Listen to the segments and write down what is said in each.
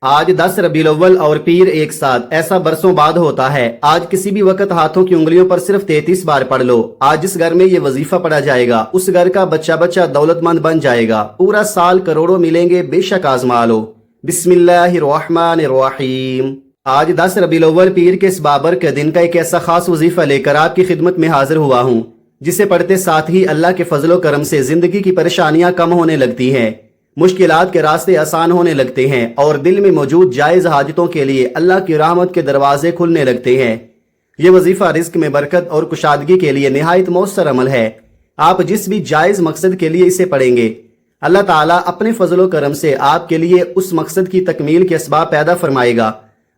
آج 10 रबीउल अव्वल और पीर एक साथ, ऐसा बरसों बाद होता है। आज किसी भी वक्त हाथों की उंगलियों पर सिर्फ 33 बार पढ़ लो। आज जिस घर में ये वजीफा पढ़ा जाएगा उस घर का बच्चा बच्चा दौलतमंद बन जाएगा। पूरा साल करोड़ों मिलेंगे, बेशक आजमा लो। बिस्मिल्लाहिर्रहमानिर्रहीम। आज 10 रबीउल अव्वल पीर के इस बाबर के दिन का एक ऐसा खास वजीफा लेकर आपकी खिदमत में हाजिर हुआ हूँ, जिसे पढ़ते साथ ही अल्लाह के फजलो करम से जिंदगी की परेशानियां कम होने लगती हैं, मुश्किलात के रास्ते आसान होने लगते हैं और दिल में मौजूद जायज़ हाजतों के लिए अल्लाह की रहमत के दरवाजे खुलने लगते हैं। ये वजीफा रिस्क में बरकत और कुशादगी के लिए निहायत मौसर अमल है। आप जिस भी जायज़ मकसद के लिए इसे पढ़ेंगे, अल्लाह ताला अपने फजलो करम से आपके लिए उस मकसद की तकमील के असबाब पैदा फरमाएगा।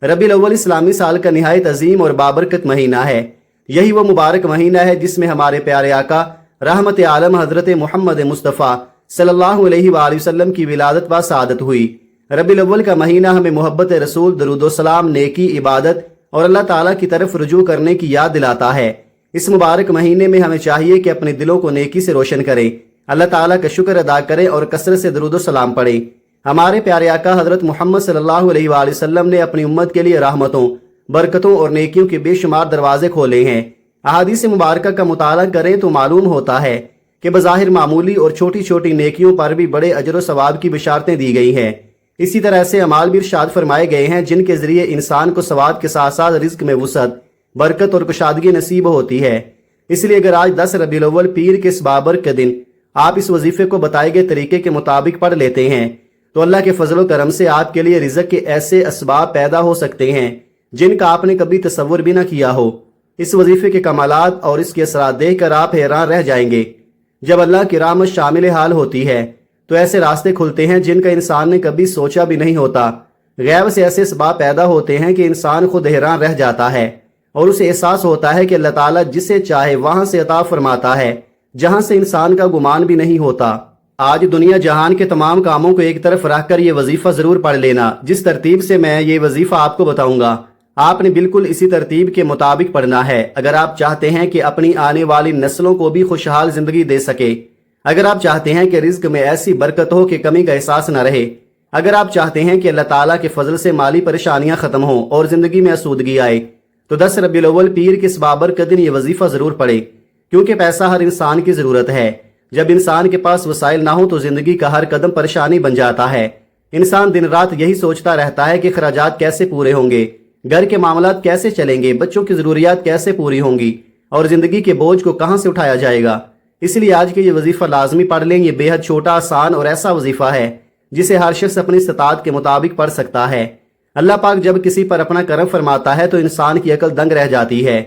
रबीउल अव्वल इस्लामी साल का निहायत अजीम और बाबरकत महीना है। यही वो मुबारक महीना है जिसमें हमारे प्यारे आका रहमत आलम हजरत मोहम्मद मुस्तफ़ा सल्लल्लाहु अलैहि वसल्लम की विलादत व सआदत हुई। रबीउल अव्वल का महीना हमें मोहब्बत रसूल, दरूद सलाम, नेकी, इबादत और अल्लाह ताला की तरफ रुजू करने की याद दिलाता है। इस मुबारक महीने में हमें चाहिए कि अपने दिलों को नेकी से रोशन करें, अल्लाह ताला का शुक्र अदा करें और कसरत से दरूद सलाम पढ़ें। हमारे प्यारे आका हजरत मोहम्मद सल्लल्लाहु अलैहि वसल्लम ने अपनी उम्मत के लिए रहमतों, बरकतों और नेकियों के बेशुमार दरवाजे खोले हैं। अहादीस मुबारका का मुताला करें तो मालूम होता है कि बज़ाहिर मामूली और छोटी छोटी नेकियों पर भी बड़े अजर सवाब की बिशारतें दी गई हैं। इसी तरह ऐसे अमाल भी इरशाद फरमाए गए हैं जिनके जरिए इंसान को सवाब के साथ साथ रिज्क में वुसअत, बरकत और कुशादगी नसीब होती है। इसलिए अगर आज 10 रबीउल अव्वल पीर के इस बाबर के दिन आप इस वजीफे को बताए गए तरीके के मुताबिक पढ़ लेते हैं तो अल्लाह के फजलो करम से आपके लिए रिज़्क के ऐसे असबाब पैदा हो सकते हैं जिनका आपने कभी तसव्वुर भी न किया हो। इस वजीफे के कमालात और इसके असरात देख कर आप हैरान रह जाएंगे। जब अल्लाह की रहमत शामिल हाल होती है तो ऐसे रास्ते खुलते हैं जिनका इंसान ने कभी सोचा भी नहीं होता। गैब से ऐसे असबाब पैदा होते हैं कि इंसान खुद हैरान रह जाता है और उसे एहसास होता है कि अल्लाह ताला जिसे चाहे वहां से अता फरमाता है जहां से इंसान का गुमान भी नहीं होता। आज दुनिया जहान के तमाम कामों को एक तरफ रखकर ये वजीफा जरूर पढ़ लेना। जिस तरतीब से मैं ये वजीफा आपको बताऊंगा आपने बिल्कुल इसी तरतीब के मुताबिक पढ़ना है, अगर आप चाहते हैं कि अपनी आने वाली नस्लों को भी खुशहाल जिंदगी दे सके, अगर आप चाहते हैं कि रिज्क में ऐसी बरकत हो कि कमी का एहसास न रहे, अगर आप चाहते हैं कि अल्लाह ताला के फजल से माली परेशानियां खत्म हो और जिंदगी में आसूदगी आए, तो 10 रबीउल अव्वल पीर के इस बाबर के दिन ये वजीफा जरूर पढ़े, क्योंकि पैसा हर इंसान की जरूरत है। जब इंसान के पास वसाइल ना हो तो जिंदगी का हर कदम परेशानी बन जाता है। इंसान दिन रात यही सोचता रहता है कि खराजात कैसे पूरे होंगे, घर के मामलात कैसे चलेंगे, बच्चों की जरूरियात कैसे पूरी होंगी और जिंदगी के बोझ को कहां से उठाया जाएगा। इसलिए आज के ये वजीफा लाजमी पढ़ लें। ये बेहद छोटा, आसान और ऐसा वजीफा है जिसे हर शख्स अपनी इस्तात के मुताबिक पढ़ सकता है। अल्लाह पाक जब किसी पर अपना करम फरमाता है तो इंसान की अकल दंग रह जाती है,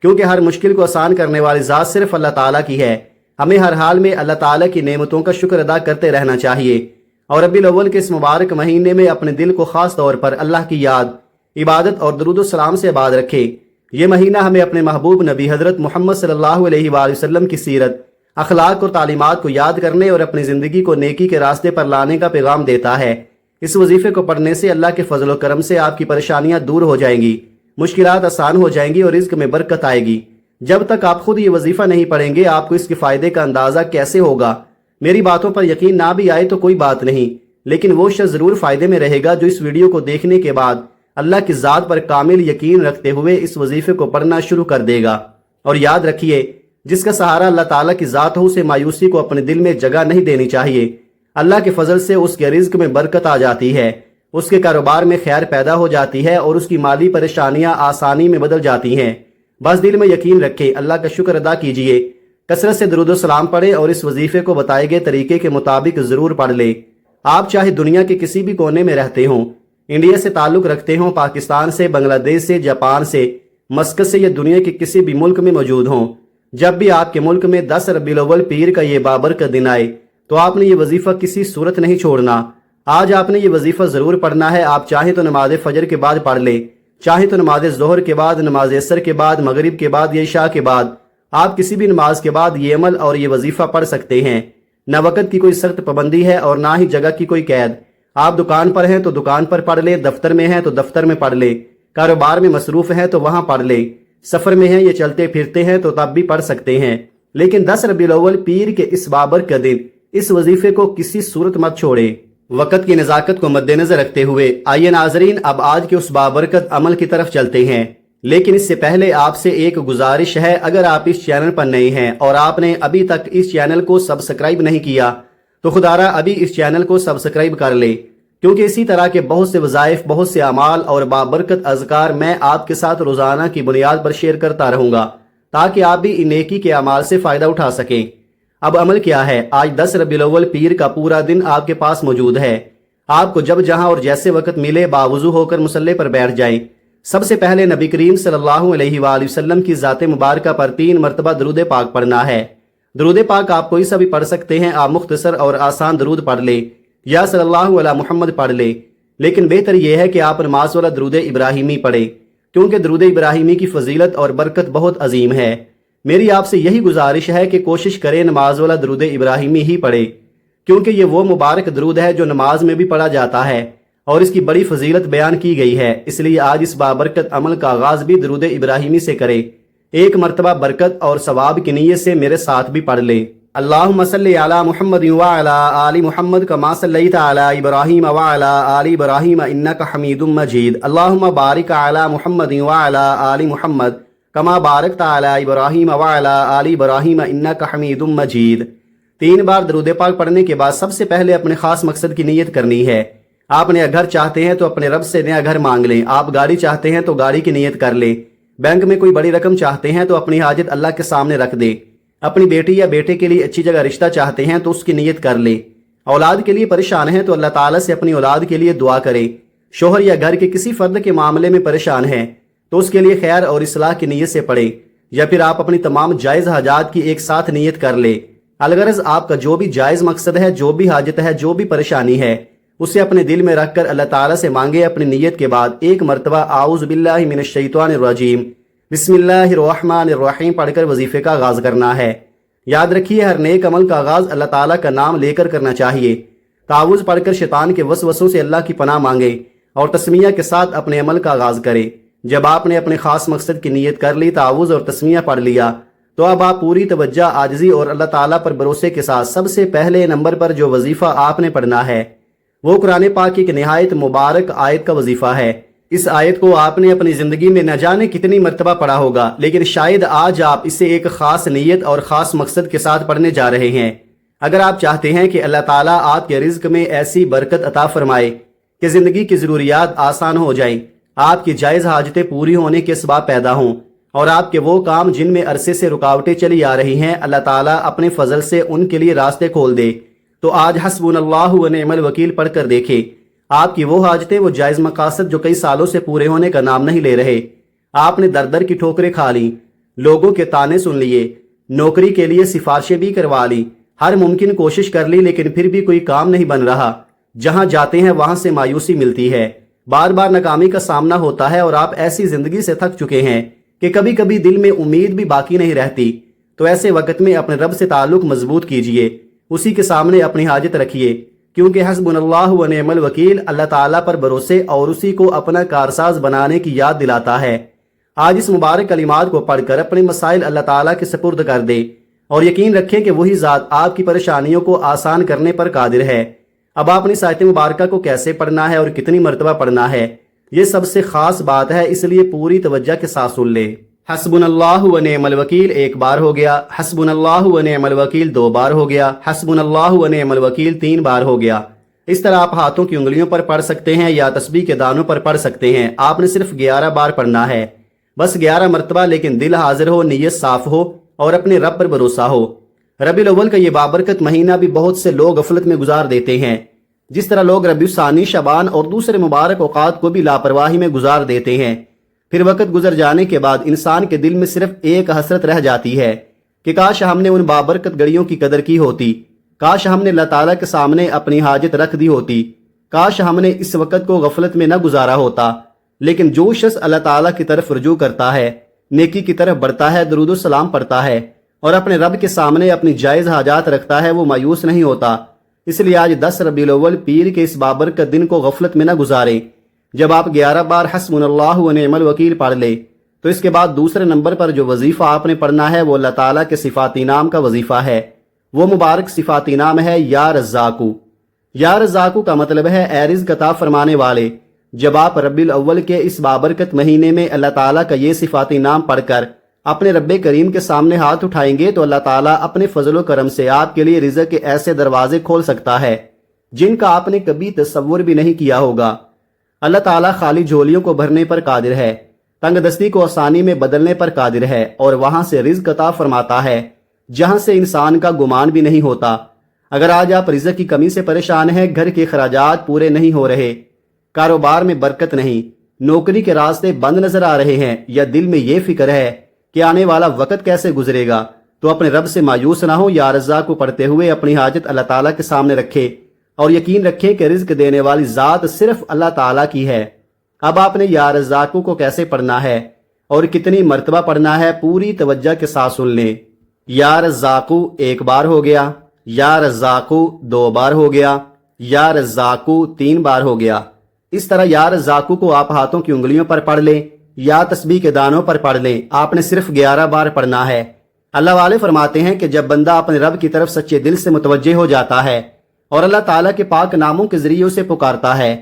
क्योंकि हर मुश्किल को आसान करने वाली जात सिर्फ अल्लाह ताला की है। हमें हर हाल में अल्लाह ताला की नेमतों का शुक्र अदा करते रहना चाहिए और रबीउल अव्वल के इस मुबारक महीने में अपने दिल को खास तौर पर अल्लाह की याद, इबादत और दरूद सलाम से आबाद रखे। ये महीना हमें अपने महबूब नबी हजरत मोहम्मद सल्लल्लाहु अलैहि वसल्लम की सीरत, अखलाक और तालीमात को याद करने और अपनी जिंदगी को नेकी के रास्ते पर लाने का पैगाम देता है। इस वजीफे को पढ़ने से अल्लाह के फजल करम से आपकी परेशानियां दूर हो जाएंगी, मुश्किलात आसान हो जाएंगी और रिज़्क में बरकत आएगी। जब तक आप खुद ये वजीफा नहीं पढ़ेंगे आपको इसके फायदे का अंदाजा कैसे होगा। मेरी बातों पर यकीन ना भी आए तो कोई बात नहीं, लेकिन वो शख्स जरूर फायदे में रहेगा जो इस वीडियो को देखने के बाद अल्लाह की ज़ात पर कामिल यकीन रखते हुए इस वजीफे को पढ़ना शुरू कर देगा। और याद रखिए, जिसका सहारा अल्लाह ताला की ज़ात हो उसे मायूसी को अपने दिल में जगह नहीं देनी चाहिए। अल्लाह के फजल से उसके रिज्क में बरकत आ जाती है, उसके कारोबार में खैर पैदा हो जाती है और उसकी माली परेशानियां आसानी में बदल जाती हैं। बस दिल में यकीन रखें, अल्लाह का शुक्र अदा कीजिए, कसरत से दरूद सलाम पढ़े और इस वजीफे को बताए गए तरीके के मुताबिक जरूर पढ़ ले। आप चाहे दुनिया के किसी भी कोने में रहते हों, इंडिया से ताल्लुक रखते हों, पाकिस्तान से, बांग्लादेश से, जापान से, मस्कत से या दुनिया के किसी भी मुल्क में मौजूद हों, जब भी आपके मुल्क में 10 रबीउल अव्वल पीर का ये बाबर का दिन आए तो आपने ये वजीफा किसी सूरत नहीं छोड़ना। आज आपने ये वजीफा जरूर पढ़ना है। आप चाहे तो नमाज फजर के बाद पढ़ ले, चाहे तो नमाज जोहर के बाद, नमाज असर के बाद, मगरिब के बाद या इशा के बाद, आप किसी भी नमाज के बाद ये अमल और ये वजीफा पढ़ सकते हैं। न वक़्त की कोई सख्त पाबंदी है और ना ही जगह की कोई कैद। आप दुकान पर हैं तो दुकान पर पढ़ ले, दफ्तर में हैं तो दफ्तर में पढ़ ले, कारोबार में मसरूफ हैं तो वहां पढ़ ले, सफर में हैं या चलते फिरते हैं तो तब भी पढ़ सकते हैं। लेकिन 10 रबीउल अव्वल पीर के इस बाबर का दिन इस वजीफे को किसी सूरत मत छोड़े। वक़्त की नज़ाकत को मद्देनज़र रखते हुए आइए नाज़रीन अब आज के उस बाबरकत अमल की तरफ चलते हैं। लेकिन इससे पहले आपसे एक गुजारिश है, अगर आप इस चैनल पर नए हैं और आपने अभी तक इस चैनल को सब्सक्राइब नहीं किया तो खुदारा अभी इस चैनल को सब्सक्राइब कर ले, क्योंकि इसी तरह के बहुत से वज़ाइफ, बहुत से अमाल और बाबरकत अज़कार मैं आपके साथ रोज़ाना की बुनियाद पर शेयर करता रहूँगा, ताकि आप भी इन नेकी के अमाल से फ़ायदा उठा सकें। अब अमल क्या है? आज 10 रबीउल अव्वल पीर का पूरा दिन आपके पास मौजूद है। आपको जब जहां और जैसे वक्त मिले बावुज़ू होकर मुसल्ले पर बैठ जाएं। सबसे पहले नबी करीम सल्लल्लाहु अलैहि वसल्लम की ज़ात मुबारका पर 3 मरतबा दरूद पाक पढ़ना है। दरूद पाक आप कोई सा भी पढ़ सकते हैं। आप मुख्तसर और आसान दरूद पढ़ ले या सल्लल्लाहु अला मुहम्मद पढ़ ले, लेकिन बेहतर यह है कि आप नमाज वाला दरूद इब्राहिमी पढ़े, क्योंकि दरूद इब्राहिमी की फजीलत और बरकत बहुत अजीम है। मेरी आपसे यही गुजारिश है कि कोशिश करें नमाज वाला दरूद इब्राहिमी ही पढ़े, क्योंकि ये वो मुबारक दरूद है जो नमाज में भी पढ़ा जाता है और इसकी बड़ी फजीलत बयान की गई है। इसलिए आज इस बाबरकत अमल का आगाज भी दरूद इब्राहिमी से करें। एक मरतबा बरकत और सवाब की नीयत से मेरे साथ भी पढ़ ले। अल्लाहुम्मा सल्लि अला मुहम्मद व अला आलि मुहम्मद कमा सल्लैता अला इब्राहीम व अला आलि इब्राहीम इन्नका हमीदुम मजीद। अल्लाहुम्मा बारिक अला मुहम्मद व अला आलि मुहम्मद कमा बारकता अला इब्राहीम व अला आलि इब्राहीम इन्नका हमीदुम मजीद। 3 बार दरूद पाक पढ़ने के बाद सबसे पहले अपने खास मकसद की नीयत करनी है। आप नया घर चाहते हैं तो अपने रब से नया घर मांग लें। आप गाड़ी चाहते हैं तो गाड़ी की नीयत कर लें। बैंक में कोई बड़ी रकम चाहते हैं तो अपनी हाजत अल्लाह के सामने रख दे। अपनी बेटी या बेटे के लिए अच्छी जगह रिश्ता चाहते हैं तो उसकी नीयत कर ले। औलाद के लिए परेशान हैं तो अल्लाह ताला से अपनी औलाद के लिए दुआ करें। शोहर या घर के किसी फर्द के मामले में परेशान हैं तो उसके लिए खैर और इस्लाह की नीयत से पढ़े, या फिर आप अपनी तमाम जायज़ हाजात की एक साथ नीयत कर ले। अलगरज आपका जो भी जायज़ मकसद है, जो भी हाजत है, जो भी परेशानी है, उसे अपने दिल में रखकर अल्लाह ताला से मांगे। अपनी नीयत के बाद एक मरतबा आऊज़ु बिल्लाहि मिनश शैतानिर रजीम बिस्मिल्लाहिर रहमानिर रहीम पढ़कर वजीफे का आगाज करना है। याद रखिए, हर नेक अमल का आगाज अल्लाह ताला का नाम लेकर करना चाहिए। तावुज़ पढ़कर शैतान के वसवसों से अल्लाह की पनाह मांगे और तस्मिया के साथ अपने अमल का आगाज करे। जब आपने अपने खास मकसद की नीयत कर ली, तावुज़ और तस्मिया पढ़ लिया, तो अब आप पूरी तवज्जो, आजिज़ी और अल्लाह ताला पर भरोसे के साथ सबसे पहले नंबर पर जो वजीफा आपने पढ़ना है वो कुरान पाक की एक निहायत मुबारक आयत का वजीफा है। इस आयत को आपने अपनी जिंदगी में न जाने कितनी मरतबा पढ़ा होगा, लेकिन शायद आज आप इसे एक खास नीयत और खास मकसद के साथ पढ़ने जा रहे हैं। अगर आप चाहते हैं कि अल्लाह ताला आपके रिज्क में ऐसी बरकत अता फरमाए कि जिंदगी की जरूरियात आसान हो जाए, आपकी जायज़ हाजतें पूरी होने के असबाब पैदा हों और आपके वो काम जिनमें अरसे से रुकावटें चली आ रही हैं, अल्लाह ताला अपने फजल से उनके लिए रास्ते खोल दे, तो आज हस्बुनल्लाहु व निअमल वकील पढ़कर देखे। आपकी वो हाजतें, वो जायज़ मकासद जो कई सालों से पूरे होने का नाम नहीं ले रहे। आपने दर दर की ठोकरें खा ली, लोगों के ताने सुन लिए, नौकरी के लिए सिफारिशें भी करवा ली, हर मुमकिन कोशिश कर ली, लेकिन फिर भी कोई काम नहीं बन रहा। जहां जाते हैं वहां से मायूसी मिलती है, बार बार नाकामी का सामना होता है और आप ऐसी जिंदगी से थक चुके हैं कि कभी कभी दिल में उम्मीद भी बाकी नहीं रहती। तो ऐसे वक्त में अपने रब से ताल्लुक मजबूत कीजिए, उसी के सामने अपनी हाजत रखिए, क्योंकि हस्बुनल्लाहु व निअमल वकील अल्लाह ताला पर भरोसे और उसी को अपना कारसाज बनाने की याद दिलाता है। आज इस मुबारक कलिमात को पढ़कर अपने मसाइल अल्लाह ताला के सपुर्द कर दे और यकीन रखें कि वही ज़ात आपकी परेशानियों को आसान करने पर कादिर है। अब आपने इस आयत मुबारका को कैसे पढ़ना है और कितनी मरतबा पढ़ना है, ये सबसे खास बात है, इसलिए पूरी तवज्जो के साथ सुन ले। हस्बुनल्लाहु व निअमल वकील 1 बार हो गया, हस्बुनल्लाहु व निअमल वकील 2 बार हो गया, हस्बुनल्लाहु व निअमल वकील 3 बार हो गया। इस तरह आप हाथों की उंगलियों पर पढ़ सकते हैं या तस्बीह के दानों पर पढ़ सकते हैं। आपने सिर्फ 11 बार पढ़ना है, बस 11 मरतबा, लेकिन दिल हाजिर हो, नीयत साफ हो और अपने रब पर भरोसा हो। रबीउल अव्वल का ये बाबरकत महीना भी बहुत से लोग गफलत में गुजार देते हैं। जिस तरह लोग रबीउल सानी, शबान और दूसरे मुबारक औकात को भी लापरवाही में गुजार देते हैं, फिर वक्त गुजर जाने के बाद इंसान के दिल में सिर्फ एक हसरत रह जाती है कि काश हमने उन बाबरकत घड़ियों की कदर की होती, काश हमने अल्लाह ताला के सामने अपनी हाजत रख दी होती, काश हमने इस वक्त को गफलत में न गुजारा होता। लेकिन जो शख्स अल्लाह ताला की तरफ रुजू करता है, नेकी की तरफ बढ़ता है, दरूद सलाम पढ़ता है और अपने रब के सामने अपनी जायज़ हाजात रखता है, वो मायूस नहीं होता। इसलिए आज 10 रबीउल अव्वल पीर के इस बाबरकत दिन को गफलत में न गुजारें। जब आप 11 बार हस्बुनल्लाहु व निअमल वकील पढ़ ले, तो इसके बाद दूसरे नंबर पर जो वजीफा आपने पढ़ना है वो अल्लाह ताला के सिफाती नाम का वजीफा है। वो मुबारक सिफाती नाम है या रज़्ज़ाकू। یا رزاقو کا مطلب ہے اے رزق عطا فرمانے والے۔ جب آپ ربیع الاول کے اس بابرکت مہینے میں اللہ تعالیٰ کا یہ صفاتی نام پڑھ کر اپنے رب کریم کے سامنے ہاتھ اٹھائیں گے تو اللہ تعالیٰ اپنے فضل و کرم سے آپ کے لیے رزق کے ایسے دروازے کھول سکتا ہے جن کا آپ نے کبھی تصور بھی نہیں کیا ہوگا۔ اللہ تعالیٰ خالی جھولیوں کو بھرنے پر قادر ہے، تنگ دستی کو آسانی میں بدلنے پر قادر ہے، اور وہاں سے رزق عطا فرماتا ہے جہاں سے انسان کا گمان بھی نہیں ہوتا۔ اگر آج آپ رزق کی کمی سے پریشان ہیں، گھر کے اخراجات پورے نہیں ہو رہے، کاروبار میں برکت نہیں، نوکری کے راستے بند نظر آ رہے ہیں، یا دل میں یہ فکر ہے کہ آنے والا وقت کیسے گزرے گا، تو اپنے رب سے مایوس نہ ہو۔ یا رزاق کو پڑھتے ہوئے اپنی حاجت اللہ تعالیٰ کے سامنے رکھے اور یقین رکھے کہ رزق دینے والی ذات صرف اللہ تعالیٰ کی ہے۔ اب آپ نے یا رزاقو کو کیسے پڑھنا ہے اور کتنی مرتبہ پڑھنا ہے، پوری توجہ کے ساتھ سن لیں۔ یا رزاقو ایک بار ہو گیا، یا رزاقو دو بار ہو گیا، یا رزاقو تین بار ہو گیا۔ اس طرح یا رزاقو کو آپ ہاتھوں کی انگلیوں پر پڑھ لیں یا تسبیح کے دانوں پر پڑھ لیں۔ آپ نے صرف 11 بار پڑھنا ہے۔ اللہ والے فرماتے ہیں کہ جب بندہ اپنے رب کی طرف سچے دل سے متوجہ ہو جاتا ہے اور اللہ تعالیٰ کے پاک ناموں کے ذریعے اسے پکارتا ہے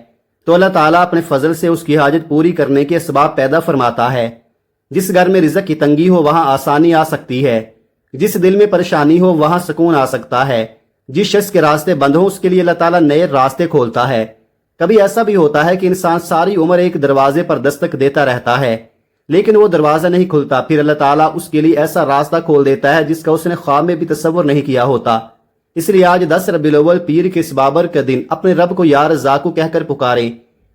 تو اللہ تعالیٰ اپنے فضل سے اس کی حاجت پوری کرنے کے اسباب پیدا فرماتا ہے۔ جس گھر میں رزق کی تنگی ہو وہاں آسانی آ سکتی ہے، جس دل میں پریشانی ہو وہاں سکون آ سکتا ہے، جس شخص کے راستے بند ہوں اس کے لیے اللہ تعالیٰ نئے راستے کھولتا ہے۔ کبھی ایسا بھی ہوتا ہے کہ انسان ساری عمر ایک دروازے پر دستک دیتا رہتا ہے لیکن وہ دروازہ نہیں کھلتا، پھر اللہ تعالیٰ اس کے لیے ایسا راستہ کھول دیتا ہے جس کا اس نے خواب میں بھی تصور نہیں کیا ہوتا۔ اس لیے آج 10 ربیع الاول پیر کے اس بابرکت کا دن اپنے رب کو یا رزاقو کہہ کر پکاریں،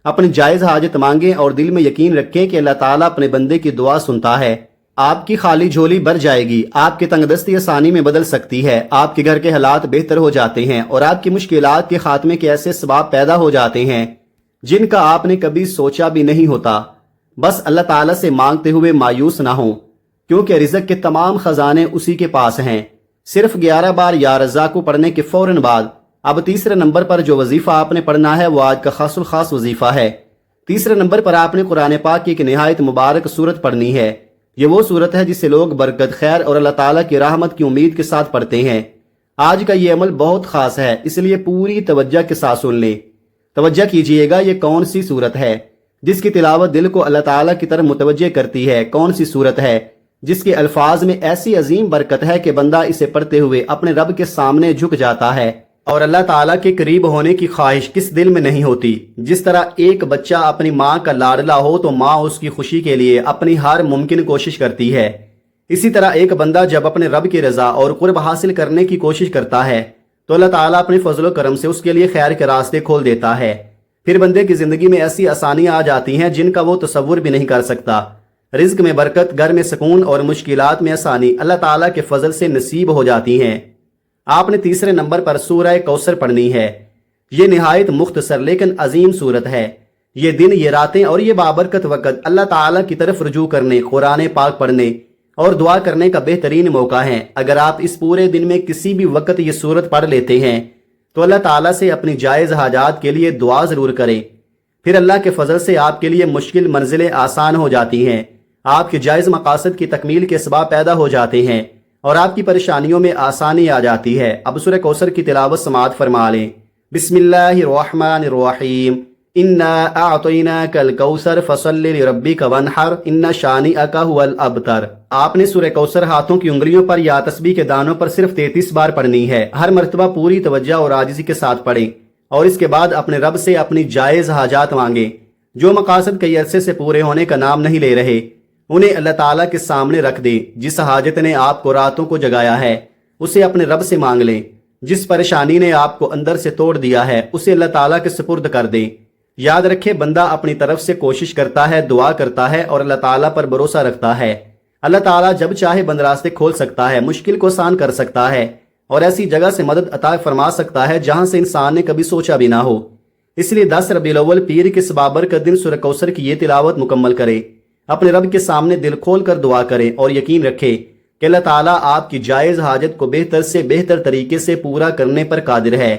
اپنی جائز حاجت مانگیں اور دل میں یقین رکھیں کہ اللہ تعالیٰ اپنے بندے کی دعا سنتا ہے۔ آپ کی خالی جھولی بھر جائے گی، آپ کی تنگ دستی آسانی میں بدل سکتی ہے، آپ کے گھر کے حالات بہتر ہو جاتے ہیں اور آپ کی مشکلات کے خاتمے کے ایسے اسباب پیدا ہو جاتے ہیں جن کا آپ نے کبھی سوچا بھی نہیں ہوتا۔ بس اللہ تعالیٰ سے مانگتے ہوئے مایوس نہ ہوں، کیونکہ رزق کے تمام خزانے اسی کے پاس ہیں۔ صرف 11 بار یا رزاقو پڑھنے کے فوراً بعد اب تیسرے نمبر پر جو وظیفہ آپ نے پڑھنا ہے وہ آج کا خاص الخاص وظیفہ ہے۔ تیسرے نمبر پر آپ نے قرآن پاک کی ایک نہایت مبارک سورت پڑھنی ہے۔ یہ وہ سورت ہے جسے لوگ برکت، خیر اور اللہ تعالیٰ کی رحمت کی امید کے ساتھ پڑھتے ہیں۔ آج کا یہ عمل بہت خاص ہے، اس لیے پوری توجہ کے ساتھ سن لیں۔ توجہ کیجئے گا، یہ کون سی سورت ہے جس کی تلاوت دل کو اللہ تعالیٰ کی طرف متوجہ کرتی ہے؟ کون سی سورت ہے جس کے الفاظ میں ایسی عظیم برکت ہے کہ بندہ اسے پڑھتے ہوئے اپنے رب کے سامنے جھک جاتا ہے اور اللہ تعالیٰ کے قریب ہونے کی خواہش کس دل میں نہیں ہوتی؟ جس طرح ایک بچہ اپنی ماں کا لاڈلا ہو تو ماں اس کی خوشی کے لیے اپنی ہر ممکن کوشش کرتی ہے، اسی طرح ایک بندہ جب اپنے رب کی رضا اور قرب حاصل کرنے کی کوشش کرتا ہے تو اللہ تعالیٰ اپنے فضل و کرم سے اس کے لیے خیر کے راستے کھول دیتا ہے۔ پھر بندے کی زندگی میں ایسی آسانیاں آ جاتی ہیں جن کا وہ تصور بھی نہیں کر سکتا۔ رزق میں برکت، گھر میں سکون اور مشکلات میں آسانی اللہ تعالیٰ کے فضل سے نصیب ہو جاتی ہیں۔ آپ نے تیسرے نمبر پر سورہ کوثر پڑھنی ہے۔ یہ نہایت مختصر لیکن عظیم سورت ہے۔ یہ دن، یہ راتیں اور یہ بابرکت وقت اللہ تعالیٰ کی طرف رجوع کرنے، قرآن پاک پڑھنے اور دعا کرنے کا بہترین موقع ہے۔ اگر آپ اس پورے دن میں کسی بھی وقت یہ سورت پڑھ لیتے ہیں تو اللہ تعالیٰ سے اپنی جائز حاجات کے لیے دعا ضرور کریں، پھر اللہ کے فضل سے آپ کے لیے مشکل منزلیں آسان ہو جاتی ہیں، آپ کے جائز مقاصد کی تکمیل کے اسباب پیدا ہو جاتے ہیں اور آپ کی پریشانیوں میں آسانی آ جاتی ہے۔ اب سورہ کوثر کی تلاوت سماعت فرما لیں۔ بسم اللہ الرحمن الرحیم، انا اعطیناک الکوثر فصل لربک وانحر ان شانئک ھو الابتر۔ آپ نے سورہ کوثر ہاتھوں کی انگلیوں پر یا تسبیح کے دانوں پر صرف 33 بار پڑھنی ہے۔ ہر مرتبہ پوری توجہ اور عاجزی کے ساتھ پڑھیں اور اس کے بعد اپنے رب سے اپنی جائز حاجات مانگیں۔ جو مقاصد کئی عرصے سے پورے ہونے کا نام نہیں لے رہے انہیں اللہ تعالیٰ کے سامنے رکھ دیں۔ جس حاجت نے آپ کو راتوں کو جگایا ہے اسے اپنے رب سے مانگ لیں۔ جس پریشانی نے آپ کو اندر سے توڑ دیا ہے اسے اللہ تعالیٰ کے سپرد کر دیں۔ یاد رکھے، بندہ اپنی طرف سے کوشش کرتا ہے، دعا کرتا ہے اور اللہ تعالیٰ پر بھروسہ رکھتا ہے۔ اللہ تعالیٰ جب چاہے بند راستے کھول سکتا ہے، مشکل کو آسان کر سکتا ہے اور ایسی جگہ سے مدد عطا فرما سکتا ہے جہاں سے انسان نے کبھی سوچا بھی نہ ہو۔ اس لیے 10 ربیع الاول پیر کے اس بابرکت دن سورہ کوثر کی یہ تلاوت مکمل کریں، اپنے رب کے سامنے دل کھول کر دعا کریں اور یقین رکھیں کہ اللہ تعالیٰ آپ کی جائز حاجت کو بہتر سے بہتر طریقے سے پورا کرنے پر قادر ہے۔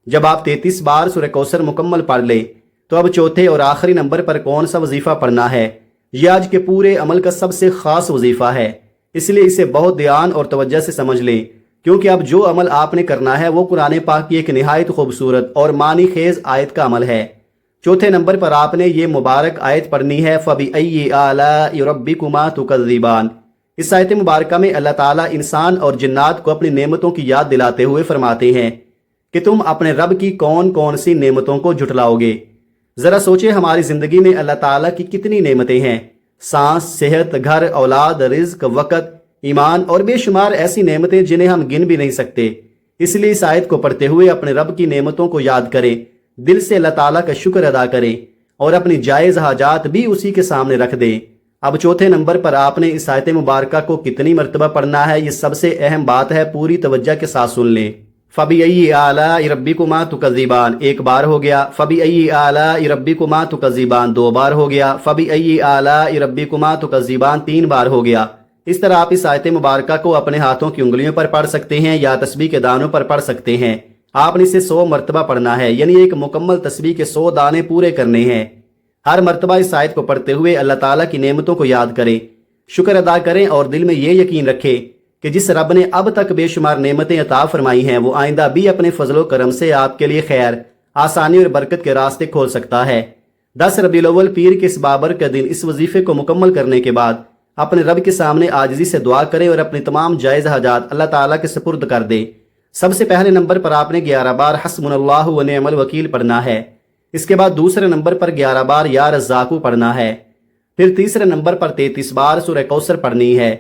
جب آپ 33 بار سورہ کوثر مکمل پڑھ لیں تو اب چوتھے اور آخری نمبر پر کون سا وظیفہ پڑھنا ہے؟ یہ آج کے پورے عمل کا سب سے خاص وظیفہ ہے، اس لیے اسے بہت دھیان اور توجہ سے سمجھ لیں، کیونکہ اب جو عمل آپ نے کرنا ہے وہ قرآن پاک کی ایک نہایت خوبصورت اور معنی خیز آیت کا عمل ہے۔ چوتھے نمبر پر آپ نے یہ مبارک آیت پڑھنی ہے فَبِأَيِّ آلَاءِ رَبِّكُمَا تُكَذِّبَانِ۔ اس آیت مبارکہ میں اللہ تعالیٰ انسان اور جنات کو اپنی نعمتوں کی یاد دلاتے ہوئے فرماتے ہیں کہ تم اپنے رب کی کون کون سی نعمتوں کو جھٹلاؤ گے۔ ذرا سوچیں ہماری زندگی میں اللہ تعالیٰ کی کتنی نعمتیں ہیں، سانس، صحت، گھر، اولاد، رزق، وقت، ایمان اور بے شمار ایسی نعمتیں جنہیں ہم گن بھی نہیں سکتے۔ اس لیے اس آیت کو پڑھتے ہوئے اپنے رب کی نعمتوں کو یاد کریں، دل سے اللہ تعالیٰ کا شکر ادا کریں اور اپنی جائز حاجات بھی اسی کے سامنے رکھ دیں۔ اب چوتھے نمبر پر آپ نے اس آیت مبارکہ کو کتنی مرتبہ پڑھنا ہے، یہ سب سے اہم بات ہے، پوری توجہ کے ساتھ سن لیں۔ فَبِأَيِّ آلَاءِ رَبِّكُمَا تُكَذِّبَانِ ایک بار ہو گیا، فَبِأَيِّ آلَاءِ رَبِّكُمَا تُكَذِّبَانِ دو بار ہو گیا، فَبِأَيِّ آلَاءِ رَبِّكُمَا تُكَذِّبَانِ تین بار ہو گیا۔ اس طرح آپ اس آیت مبارکہ کو اپنے ہاتھوں کی انگلیوں پر پڑھ سکتے ہیں یا تسبیح کے دانوں پر پڑھ سکتے ہیں۔ آپ نے اسے 100 مرتبہ پڑھنا ہے، یعنی ایک مکمل تسبیح کے 100 دانے پورے کرنے ہیں۔ ہر مرتبہ اس آیت کو پڑھتے ہوئے اللہ تعالیٰ کی نعمتوں کو یاد کریں، شکر ادا کریں اور دل میں یہ یقین رکھیں کہ جس رب نے اب تک بے شمار نعمتیں عطا فرمائی ہیں وہ آئندہ بھی اپنے فضل و کرم سے آپ کے لیے خیر، آسانی اور برکت کے راستے کھول سکتا ہے۔ 10 ربیع الاول پیر کے اس بابر کے دن اس وظیفے کو مکمل کرنے کے بعد اپنے رب کے سامنے عاجزی سے دعا کریں اور اپنی تمام جائز حاجات اللہ تعالیٰ کے سپرد کر دیں۔ سب سے پہلے نمبر پر آپ نے 11 بار حسبنا اللہ و نعم الوکیل پڑھنا ہے۔ اس کے بعد دوسرے نمبر پر 11 بار یا رزاقو پڑھنا ہے۔ پھر تیسرے نمبر پر 33 بار سورہ کوثر پڑھنی ہے،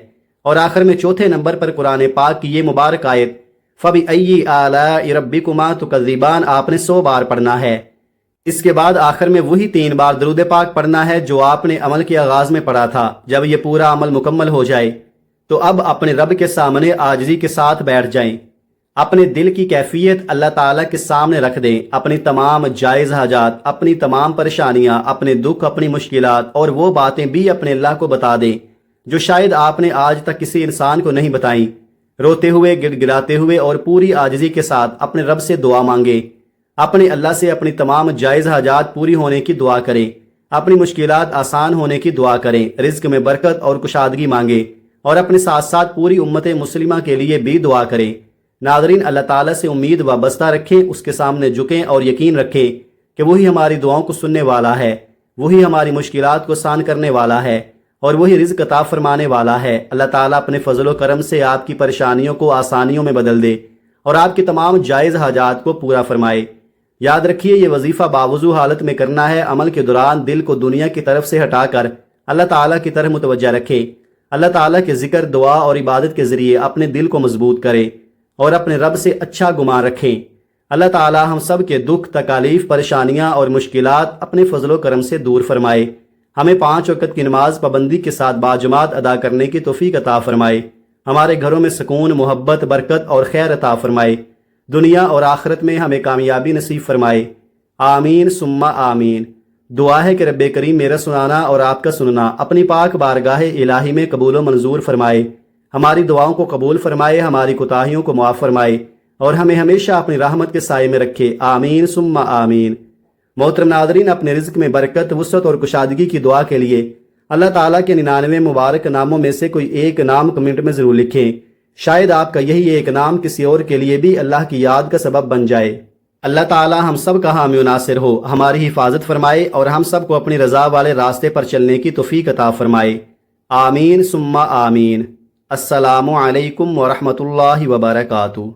اور آخر میں چوتھے نمبر پر قرآن پاک کی یہ مبارک آیت فَبِأَيِّ آلَاءِ رَبِّكُمَا تُكَذِّبَانِ آپ نے 100 بار پڑھنا ہے۔ اس کے بعد آخر میں وہی 3 بار درود پاک پڑھنا ہے جو آپ نے عمل کے آغاز میں پڑھا تھا۔ جب یہ پورا عمل مکمل ہو جائے تو اب اپنے رب کے سامنے عاجزی کے ساتھ بیٹھ جائیں، اپنے دل کی کیفیت اللہ تعالیٰ کے سامنے رکھ دیں، اپنی تمام جائز حاجات، اپنی تمام پریشانیاں، اپنے دکھ، اپنی مشکلات اور وہ باتیں بھی اپنے اللہ کو بتا دیں جو شاید آپ نے آج تک کسی انسان کو نہیں بتائیں۔ روتے ہوئے، گڑ گڑاتے ہوئے اور پوری عاجزی کے ساتھ اپنے رب سے دعا مانگیں، اپنے اللہ سے اپنی تمام جائز حاجات پوری ہونے کی دعا کریں، اپنی مشکلات آسان ہونے کی دعا کریں، رزق میں برکت اور کشادگی مانگیں اور اپنے ساتھ ساتھ پوری امت مسلمہ کے لیے بھی دعا کریں۔ ناظرین، اللہ تعالیٰ سے امید وابستہ رکھیں، اس کے سامنے جھکیں اور یقین رکھیں کہ وہی ہماری دعاؤں کو سننے والا ہے، وہی ہماری مشکلات کو آسان کرنے والا ہے اور وہی رزق عطا فرمانے والا ہے۔ اللہ تعالیٰ اپنے فضل و کرم سے آپ کی پریشانیوں کو آسانیوں میں بدل دے اور آپ کی تمام جائز حاجات کو پورا فرمائے۔ یاد رکھیے، یہ وظیفہ باوضو حالت میں کرنا ہے۔ عمل کے دوران دل کو دنیا کی طرف سے ہٹا کر اللہ تعالیٰ کی طرف متوجہ رکھیں۔ اللہ تعالیٰ کے ذکر، دعا اور عبادت کے ذریعے اپنے دل کو مضبوط کریں اور اپنے رب سے اچھا گمان رکھیں۔ اللہ تعالیٰ ہم سب کے دکھ، تکالیف، پریشانیاں اور مشکلات اپنے فضل و کرم سے دور فرمائے۔ ہمیں 5 وقت کی نماز پابندی کے ساتھ باجماعت ادا کرنے کی توفیق عطا فرمائے۔ ہمارے گھروں میں سکون، محبت، برکت اور خیر عطا فرمائے۔ دنیا اور آخرت میں ہمیں کامیابی نصیب فرمائے۔ آمین ثم آمین۔ دعا ہے کہ رب کریم میرا سنانا اور آپ کا سننا اپنی پاک بارگاہ الہی میں قبول و منظور فرمائے، ہماری دعاؤں کو قبول فرمائے، ہماری کوتاہیوں کو معاف فرمائے اور ہمیں ہمیشہ اپنی رحمت کے سائے میں رکھے۔ آمین ثم آمین۔ محترم ناظرین، اپنے رزق میں برکت، وسعت اور کشادگی کی دعا کے لیے اللہ تعالیٰ کے 99 مبارک ناموں میں سے کوئی ایک نام کمنٹ میں ضرور لکھیں۔ شاید آپ کا یہی ایک نام کسی اور کے لیے بھی اللہ کی یاد کا سبب بن جائے۔ اللہ تعالیٰ ہم سب کا حامی و ناصر ہو، ہماری حفاظت فرمائے اور ہم سب کو اپنی رضا والے راستے پر چلنے کی توفیق عطا فرمائے۔ آمین ثم آمین۔ السلام علیکم ورحمۃ اللہ وبرکاتہ۔